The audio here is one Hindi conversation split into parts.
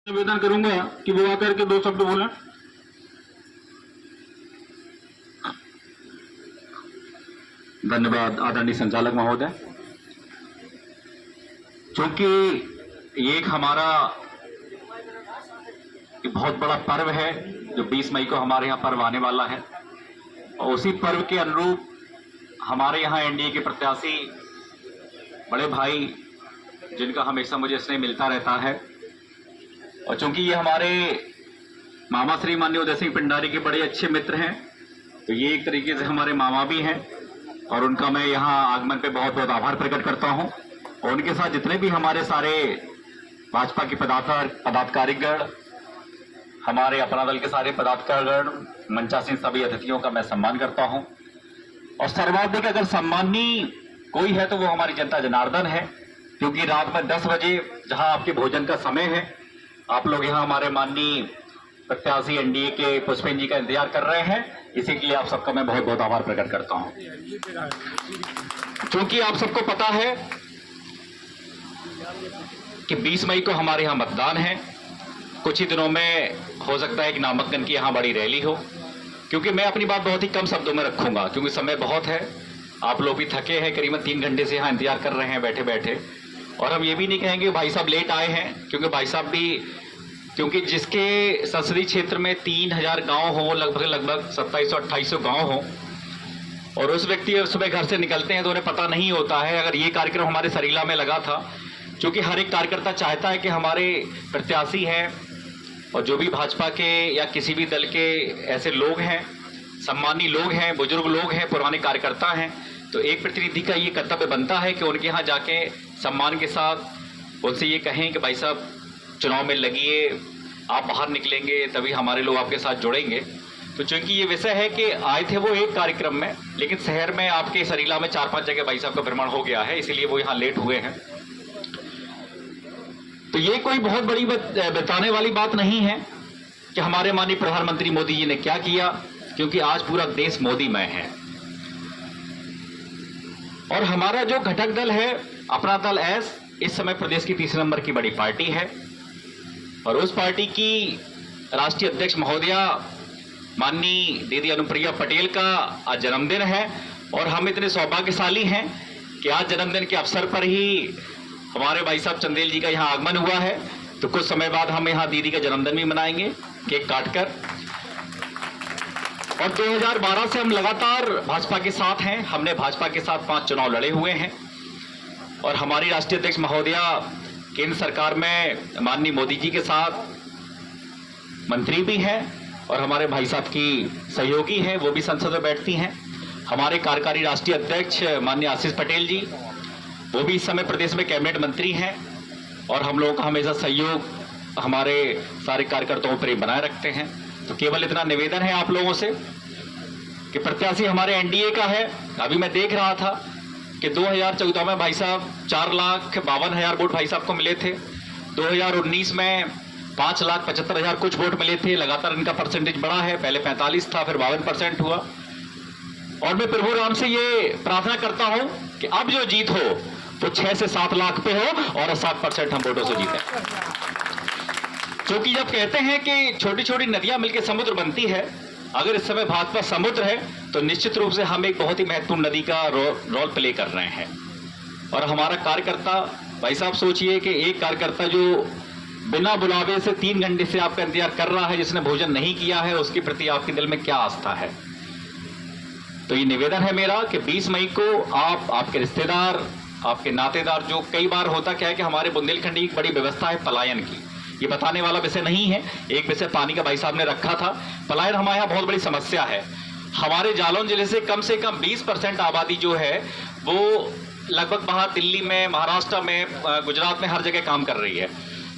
निवेदन करूंगा कि वो आकर के 2 शब्द बोलें। धन्यवाद आदरणीय संचालक महोदय। क्योंकि ये एक हमारा बहुत बड़ा पर्व है जो 20 मई को हमारे यहाँ पर्व आने वाला है, और उसी पर्व के अनुरूप हमारे यहाँ एनडीए के प्रत्याशी बड़े भाई जिनका हमेशा मुझे स्नेह मिलता रहता है, और चूंकि ये हमारे मामा श्री माननीय उदय सिंह पिंडारी के बड़े अच्छे मित्र हैं, तो ये एक तरीके से हमारे मामा भी हैं, और उनका मैं यहाँ आगमन पे बहुत बहुत आभार प्रकट करता हूँ। और उनके साथ जितने भी हमारे सारे भाजपा के पदाधिकारीगण, हमारे अपना दल के सारे पदाधिकारीगण, मंचासीन सभी अतिथियों का मैं सम्मान करता हूँ। और सर्वाधिक अगर सम्मानी कोई है तो वो हमारी जनता जनार्दन है, क्योंकि रात में 10 बजे जहां आपके भोजन का समय है, आप लोग यहाँ हमारे माननीय प्रत्याशी एनडीए के पुष्पेंद्र जी का इंतजार कर रहे हैं। इसी के लिए आप सबका मैं बहुत बहुत आभार प्रकट करता हूं। क्योंकि आप सबको पता है कि 20 मई को हमारे यहाँ मतदान है। कुछ ही दिनों में हो सकता है कि नामांकन की यहाँ बड़ी रैली हो, क्योंकि मैं अपनी बात बहुत ही कम शब्दों में रखूंगा, क्योंकि समय बहुत है। आप लोग भी थके हैं, करीबन 3 घंटे से यहाँ इंतजार कर रहे हैं बैठे बैठे। और हम ये भी नहीं कहेंगे भाई साहब लेट आए हैं, क्योंकि भाई साहब भी, क्योंकि जिसके संसदीय क्षेत्र में 3000 गांव हो, लगभग 2700-2800 गांव हो, और उस व्यक्ति सुबह घर से निकलते हैं तो उन्हें पता नहीं होता है। अगर ये कार्यक्रम हमारे सरीला में लगा था, क्योंकि हर एक कार्यकर्ता चाहता है कि हमारे प्रत्याशी हैं और जो भी भाजपा के या किसी भी दल के ऐसे लोग हैं, सम्मानी लोग हैं, बुजुर्ग लोग हैं, पुराने कार्यकर्ता हैं, तो एक प्रतिनिधि का ये कर्तव्य बनता है कि उनके यहाँ जाके सम्मान के साथ उनसे ये कहें कि भाई साहब चुनाव में लगिए, आप बाहर निकलेंगे तभी हमारे लोग आपके साथ जुड़ेंगे। तो चूंकि ये विषय है कि आए थे वो एक कार्यक्रम में, लेकिन शहर में आपके सरीला में 4-5 जगह भाई साहब का भ्रमण हो गया है, इसीलिए वो यहाँ लेट हुए हैं। तो ये कोई बहुत बड़ी बताने वाली बात नहीं है कि हमारे माननीय प्रधानमंत्री मोदी जी ने क्या किया, क्योंकि आज पूरा देश मोदीमय है। और हमारा जो घटक दल है अपना दल एस, इस समय प्रदेश की 3 नंबर की बड़ी पार्टी है, और उस पार्टी की राष्ट्रीय अध्यक्ष महोदया माननीय दीदी अनुप्रिया पटेल का आज जन्मदिन है। और हम इतने सौभाग्यशाली हैं कि आज जन्मदिन के अवसर पर ही हमारे भाई साहब चंदेल जी का यहाँ आगमन हुआ है। तो कुछ समय बाद हम यहाँ दीदी का जन्मदिन भी मनाएंगे केक काटकर। और 2012 से हम लगातार भाजपा के साथ हैं। हमने भाजपा के साथ 5 चुनाव लड़े हुए हैं, और हमारी राष्ट्रीय अध्यक्ष महोदया केंद्र सरकार में माननीय मोदी जी के साथ मंत्री भी हैं, और हमारे भाई साहब की सहयोगी हैं, वो भी संसद में बैठती हैं। हमारे कार्यकारी राष्ट्रीय अध्यक्ष माननीय आशीष पटेल जी, वो भी इस समय प्रदेश में कैबिनेट मंत्री हैं, और हम लोगों का हमेशा सहयोग हमारे सारे कार्यकर्ताओं पर बनाए रखते हैं। तो केवल इतना निवेदन है आप लोगों से कि प्रत्याशी हमारे एनडीए का है। अभी मैं देख रहा था कि 2014 में भाई साहब 4,52,000 वोट भाई साहब को मिले थे। 2019 में 5,75,000 कुछ वोट मिले थे। लगातार इनका परसेंटेज बढ़ा है, पहले 45 था, फिर 52% हुआ। और मैं प्रभु राम से ये प्रार्थना करता हूं कि अब जो जीत हो वो 6 से 7 लाख पे हो, और 7% हम वोटों से जीते। क्योंकि जब कहते हैं कि छोटी छोटी नदियां मिलकर समुद्र बनती है, अगर इस समय भाजपा समुद्र है तो निश्चित रूप से हम एक बहुत ही महत्वपूर्ण नदी का रोल प्ले कर रहे हैं। और हमारा कार्यकर्ता भाई साहब, सोचिए कि एक कार्यकर्ता जो बिना बुलावे से 3 घंटे से आपका इंतजार कर रहा है, जिसने भोजन नहीं किया है, उसके प्रति आपके दिल में क्या आस्था है। तो ये निवेदन है मेरा कि 20 मई को आप, आपके रिश्तेदार, आपके नातेदार, जो कई बार होता क्या है कि हमारे बुंदेलखंड की एक बड़ी व्यवस्था है पलायन की, ये बताने वाला विषय नहीं है। एक विषय पानी का भाई साहब ने रखा था। पलायन हमारे यहाँ बहुत बड़ी समस्या है। हमारे जालौन जिले से कम 20% आबादी जो है वो लगभग बाहर दिल्ली में, महाराष्ट्र में, गुजरात में हर जगह काम कर रही है।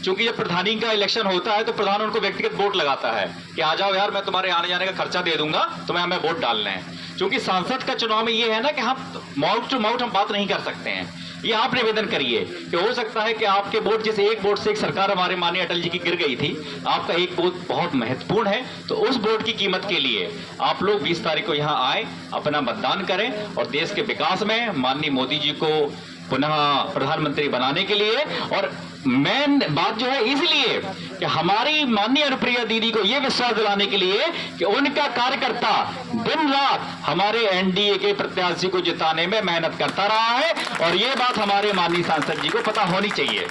क्योंकि जब प्रधानी का इलेक्शन होता है तो प्रधान उनको व्यक्तिगत वोट लगाता है कि आ जाओ यार, मैं तुम्हारे आने जाने का खर्चा दे दूंगा, तुम्हें हमें वोट डालना है। क्योंकि सांसद का चुनाव में ये है ना कि हम माउथ टू माउथ हम बात नहीं कर सकते हैं। ये आप निवेदन करिए कि हो सकता है कि आपके वोट, जैसे एक वोट से एक सरकार हमारे माननीय अटल जी की गिर गई थी, आपका एक वोट बहुत महत्वपूर्ण है। तो उस वोट की कीमत के लिए आप लोग 20 तारीख को यहाँ आए, अपना मतदान करें, और देश के विकास में माननीय मोदी जी को पुनः प्रधानमंत्री बनाने के लिए, और मेन बात जो है इसलिए कि हमारी माननीय अनुप्रिया दीदी को यह विश्वास दिलाने के लिए कि उनका कार्यकर्ता दिन रात हमारे एनडीए के प्रत्याशी को जिताने में मेहनत करता रहा है, और यह बात हमारे माननीय सांसद जी को पता होनी चाहिए।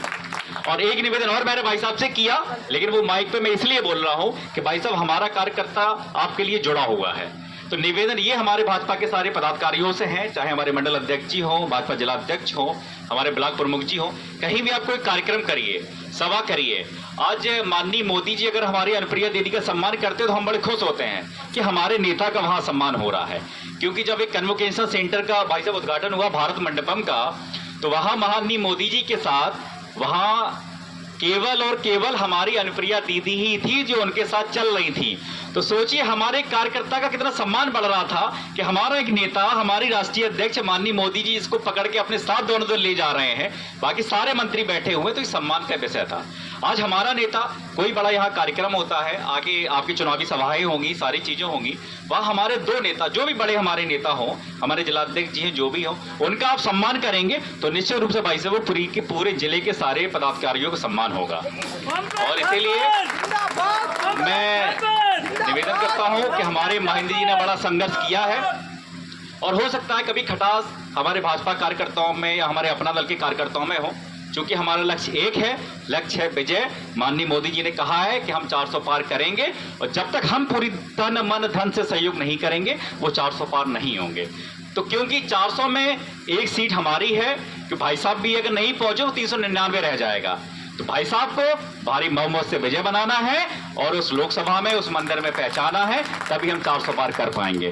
और एक निवेदन और मैंने भाई साहब से किया, लेकिन वो माइक पे मैं इसलिए बोल रहा हूं कि भाई साहब हमारा कार्यकर्ता आपके लिए जुड़ा हुआ है। तो निवेदन ये हमारे भाजपा के सारे पदाधिकारियों से हैं, चाहे हमारे मंडल अध्यक्ष जी हो, भाजपा जिला अध्यक्ष हो, हमारे ब्लॉक प्रमुख जी हो, कहीं भी आप कोई कार्यक्रम करिए, सभा करिए। आज माननीय मोदी जी अगर हमारी अनुप्रिया दीदी का सम्मान करते तो हम बड़े खुश होते हैं कि हमारे नेता का वहां सम्मान हो रहा है। क्योंकि जब एक कन्वोकेशन सेंटर का भाई साहब उद्घाटन हुआ भारत मंडपम का, तो वहां माननीय मोदी जी के साथ वहां केवल और केवल हमारी अनुप्रिया दीदी ही थी जो उनके साथ चल रही थी। तो सोचिए हमारे कार्यकर्ता का कितना सम्मान बढ़ रहा था कि हमारा एक नेता, हमारी राष्ट्रीय अध्यक्ष माननीय मोदी जी इसको पकड़ के अपने साथ दोनों दिन ले जा रहे हैं, बाकी सारे मंत्री बैठे हुए, तो इस सम्मान का विषय था। आज हमारा नेता, कोई बड़ा यहाँ कार्यक्रम होता है, आगे आपकी चुनावी सभाएं होंगी, सारी चीजें होंगी, वह हमारे दो नेता, जो भी बड़े हमारे नेता हो, हमारे जिलाध्यक्ष जी हैं, जो भी हो, उनका आप सम्मान करेंगे तो निश्चित रूप से भाई साहब वो पूरे जिले के सारे पदाधिकारियों का सम्मान होगा। और इसीलिए मैं निवेदन करता हूं कि हमारे महेंद्र जी ने बड़ा संघर्ष किया है, और हो सकता है कभी खटास हमारे भाजपा कार्यकर्ताओं में या हमारे अपना दल के कार्यकर्ताओं में हो, क्योंकि हमारा लक्ष्य एक है, लक्ष्य है विजय। माननीय मोदी जी ने कहा है कि हम 400 पार करेंगे, और जब तक हम पूरी तन मन धन से सहयोग नहीं करेंगे वो 400 पार नहीं होंगे। तो क्योंकि 400 में एक सीट हमारी है, कि भाई साहब भी अगर नहीं पहुंचे तो 399 रह जाएगा। तो भाई साहब को भारी बहुमत से विजय बनाना है और उस लोकसभा में, उस मंदिर में पहचाना है, तभी हम 400 पार कर पाएंगे।